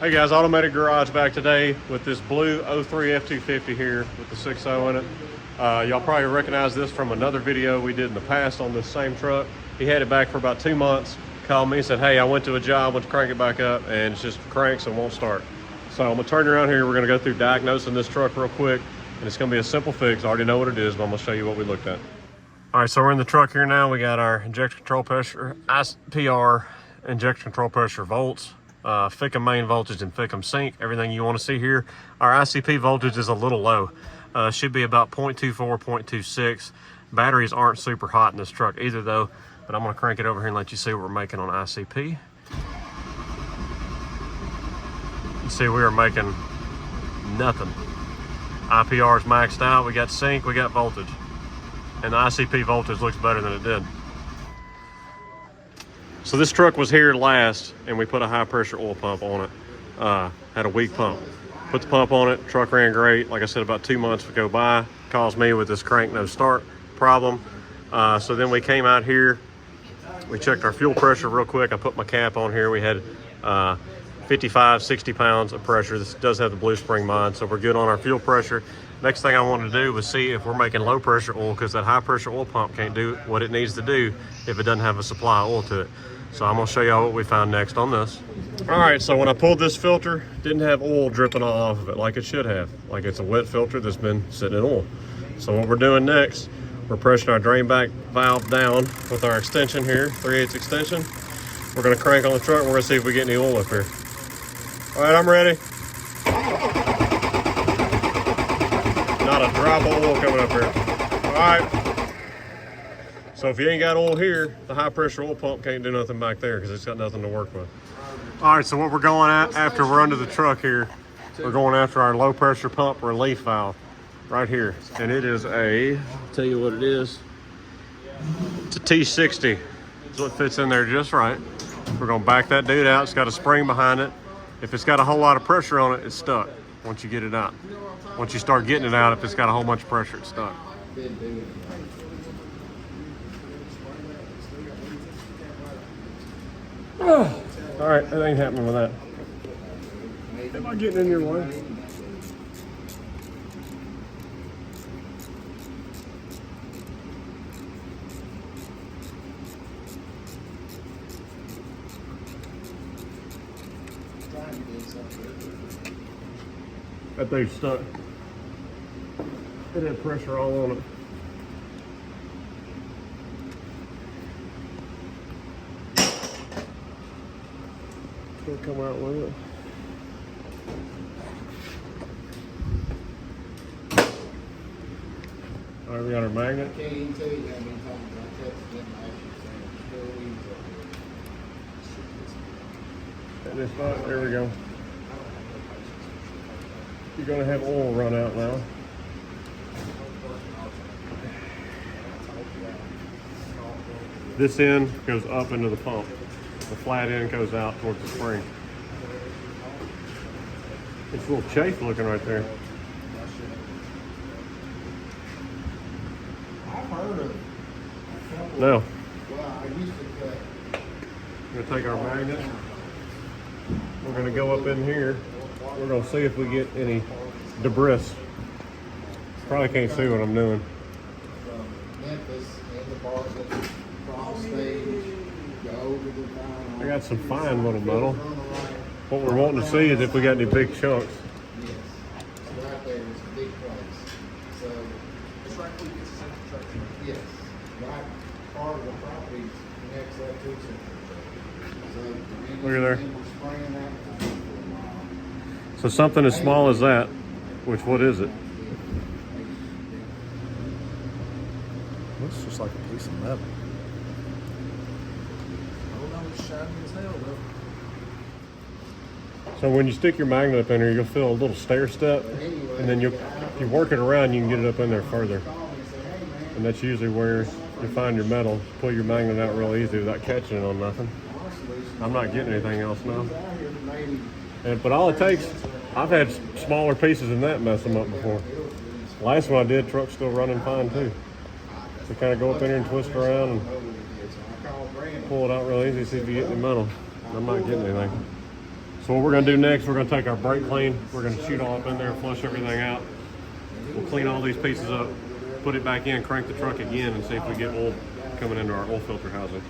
Hey guys, Automated Garage back today with this blue 03 F250 here with the 6.0 in it. Y'all probably recognize this from another video we did in the past on this same truck. He had it back for about 2 months, called me and said, hey, I went to a job, went to crank it back up, and it's just cranks and won't start. So I'm gonna turn around here, we're gonna go through diagnosing this truck real quick, and it's gonna be a simple fix. I already know what it is, but I'm gonna show you what we looked at. All right, so we're in the truck here now. We got our injection control pressure, IPR, injection control pressure volts, FICM main voltage and FICM sync, everything you want to see here. Our ICP voltage is a little low. Should be about 0.24, 0.26. Batteries aren't super hot in this truck either though, but I'm going to crank it over here and let you see what we're making on ICP. You see we are making nothing. IPR is maxed out, we got sync, we got voltage. And the ICP voltage looks better than it did. So this truck was here last and we put a high pressure oil pump on it. Had a weak pump. Put the pump on it, truck ran great. Like I said, about 2 months would go by. Caused me with this crank no start problem. So then we came out here, we checked our fuel pressure real quick. I put my cap on here. We had 55, 60 pounds of pressure. This does have the Blue Spring mod, so we're good on our fuel pressure. Next thing I wanted to do was see if we're making low pressure oil, because that high pressure oil pump can't do what it needs to do if it doesn't have a supply of oil to it. So I'm gonna show y'all what we found next on this. All right, so when I pulled this filter, didn't have oil dripping all off of it like it should have. Like it's a wet filter that's been sitting in oil. So what we're doing next, we're pressing our drain back valve down with our extension here, 3/8 extension. We're gonna crank on the truck and we're gonna see if we get any oil up here. All right, I'm ready. Not a drop of oil coming up here. All right. So if you ain't got oil here, the high pressure oil pump can't do nothing back there because it's got nothing to work with. All right, so what we're going at after we're under the truck here, we're going after our low pressure pump relief valve right here. And it is I'll tell you what it is. It's a T60. So it fits in there just right. We're gonna back that dude out. It's got a spring behind it. If it's got a whole lot of pressure on it, it's stuck once you get it out. Once you start getting it out, if it's got a whole bunch of pressure, it's stuck. All right, that ain't happening with that. Am I getting in your way? That thing's stuck. It had pressure all on it. It'll come out with it. All right, we got our magnet. I can't even tell you how many times I tested them At this spot, there we go. You're gonna have oil run out now. This end goes up into the pump. The flat end goes out towards the spring. It's a little chafe looking right there. I've heard of Now, well, I used to cut. we're gonna take our magnet. We're gonna go up in here. We're gonna see if we get any debris. Probably can't see what I'm doing. From Memphis and the Bartlett cross stage, go over the I final. got some fine little metal. What we're wanting to see is if we got any big chunks. Yes, so right there is a big place. So it's right where you get central truck. Yes, right part of the property connects that to central truck. So Look at there. we're spraying that for a while. So something as small as that, which what is it? Looks just like a piece of metal. So when you stick your magnet up in there, you'll feel a little stair step, and then if you work it around, you can get it up in there further. And that's usually where you find your metal. Pull your magnet out real easy without catching it on nothing. I'm not getting anything else now. But all it takes, I've had smaller pieces than that mess them up before. Last one I did, truck's still running fine too. So kind of go up in here and twist around and pull it out real easy, see if you get any metal. I'm not getting anything. So what we're gonna do next, we're gonna take our brake clean, we're gonna shoot all up in there, flush everything out. We'll clean all these pieces up, put it back in, crank the truck again, and see if we get oil coming into our oil filter housing.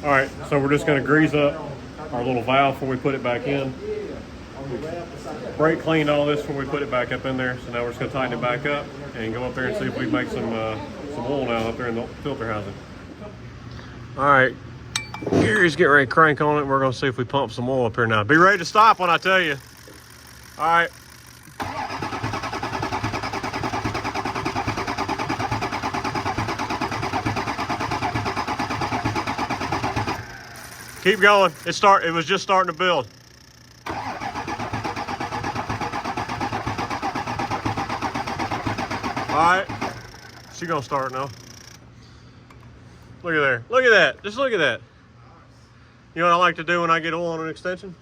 All right, so we're just gonna grease up our little valve before we put it back in. Brake cleaned all this before we put it back up in there, so now we're just gonna tighten it back up and go up there and see if we can make some oil now up there in the filter housing. All right, Gary's getting ready to crank on it. We're gonna see if we pump some oil up here now. Be ready to stop when I tell you. All right. Keep going. It was just starting to build. All right. She's gonna start now. Look at there. Look at that. Just look at that. You know what I like to do when I get oil on an extension?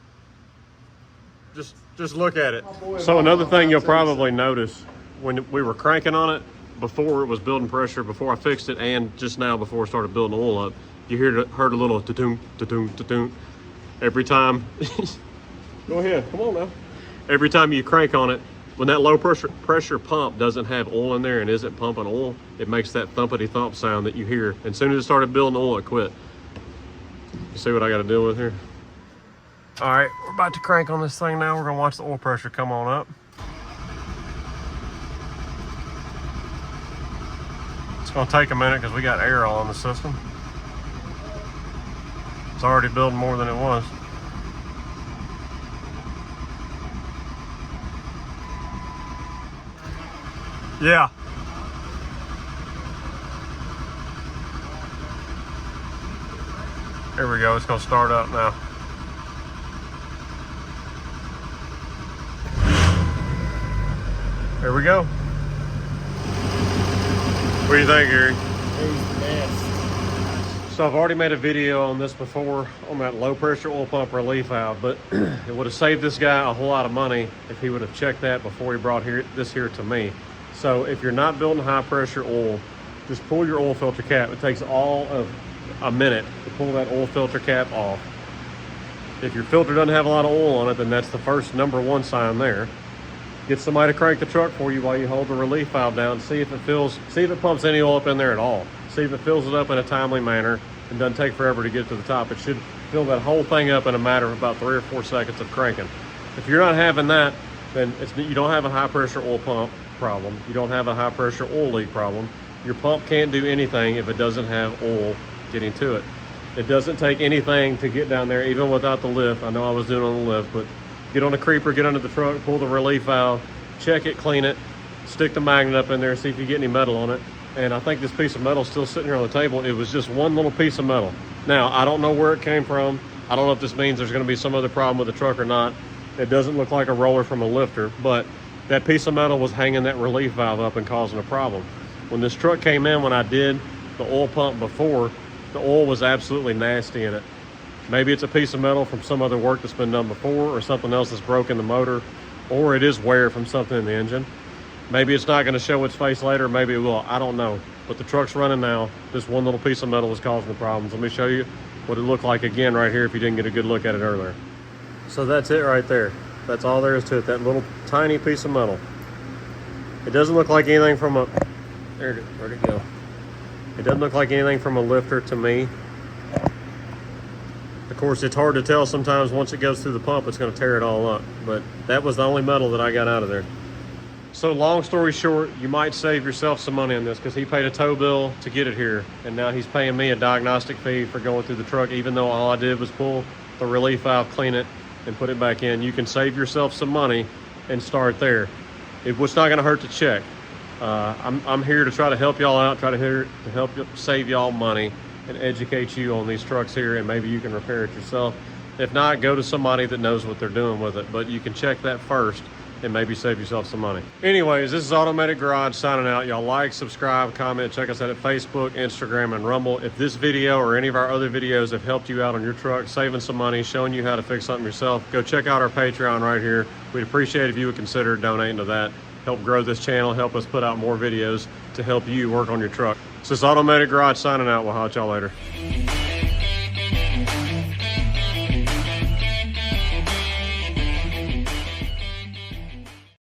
Just look at it. So another thing you'll probably notice when we were cranking on it, before it was building pressure, before I fixed it, and just now before I started building oil up, you heard a little ta-toon, ta-toon, ta-toon. Every time, go ahead, come on now. Every time you crank on it, when that low pressure pump doesn't have oil in there and isn't pumping oil, it makes that thumpity thump sound that you hear. And as soon as it started building oil, it quit. You see what I got to deal with here? All right, we're about to crank on this thing now. We're gonna watch the oil pressure come on up. It's gonna take a minute because we got air all in the system. It's already building more than it was. Yeah. Here we go, it's gonna start up now. There we go. What do you think, Gary? So I've already made a video on this before on that low pressure oil pump relief valve, but it would have saved this guy a whole lot of money if he would have checked that before he brought this here to me. So if you're not building high pressure oil, just pull your oil filter cap. It takes all of a minute to pull that oil filter cap off. If your filter doesn't have a lot of oil on it, then that's the first #1 sign there. Get somebody to crank the truck for you while you hold the relief valve down. See if it pumps any oil up in there at all. See if it fills it up in a timely manner and doesn't take forever to get to the top. It should fill that whole thing up in a matter of about 3 or 4 seconds of cranking. If you're not having that, then you don't have a high pressure oil pump problem. You don't have a high pressure oil leak problem. Your pump can't do anything if it doesn't have oil getting to it. It doesn't take anything to get down there, even without the lift. I know I was doing it on the lift, but get on the creeper, get under the truck, pull the relief valve, check it, clean it, stick the magnet up in there, see if you get any metal on it. And I think this piece of metal is still sitting here on the table. It was just one little piece of metal. Now, I don't know where it came from. I don't know if this means there's gonna be some other problem with the truck or not. It doesn't look like a roller from a lifter, but that piece of metal was hanging that relief valve up and causing a problem. When this truck came in, when I did the oil pump before, the oil was absolutely nasty in it. Maybe it's a piece of metal from some other work that's been done before, or something else that's broken the motor, or it is wear from something in the engine. Maybe it's not going to show its face later, maybe it will, I don't know. But the truck's running now. This one little piece of metal is causing the problems. Let me show you what it looked like again right here if you didn't get a good look at it earlier. So that's it right there. That's all there is to it, that little tiny piece of metal. It doesn't look like anything from a, where'd it go? It doesn't look like anything from a lifter to me. Of course, it's hard to tell sometimes. Once it goes through the pump, it's going to tear it all up. But that was the only metal that I got out of there. So long story short, you might save yourself some money on this because he paid a tow bill to get it here. And now he's paying me a diagnostic fee for going through the truck, even though all I did was pull the relief valve, clean it, and put it back in. You can save yourself some money and start there. It's not going to hurt to check. I'm here to try to help y'all out, try to help save y'all money and educate you on these trucks here, and maybe you can repair it yourself. If not, go to somebody that knows what they're doing with it, but you can check that first and maybe save yourself some money. Anyways, this is Automated Garage signing out. Y'all like, subscribe, comment, check us out at Facebook, Instagram, and Rumble. If this video or any of our other videos have helped you out on your truck, saving some money, showing you how to fix something yourself, go check out our Patreon right here. We'd appreciate if you would consider donating to that. help grow this channel, help us put out more videos to help you work on your truck. So this Automated Garage signing out. We'll holler at y'all later.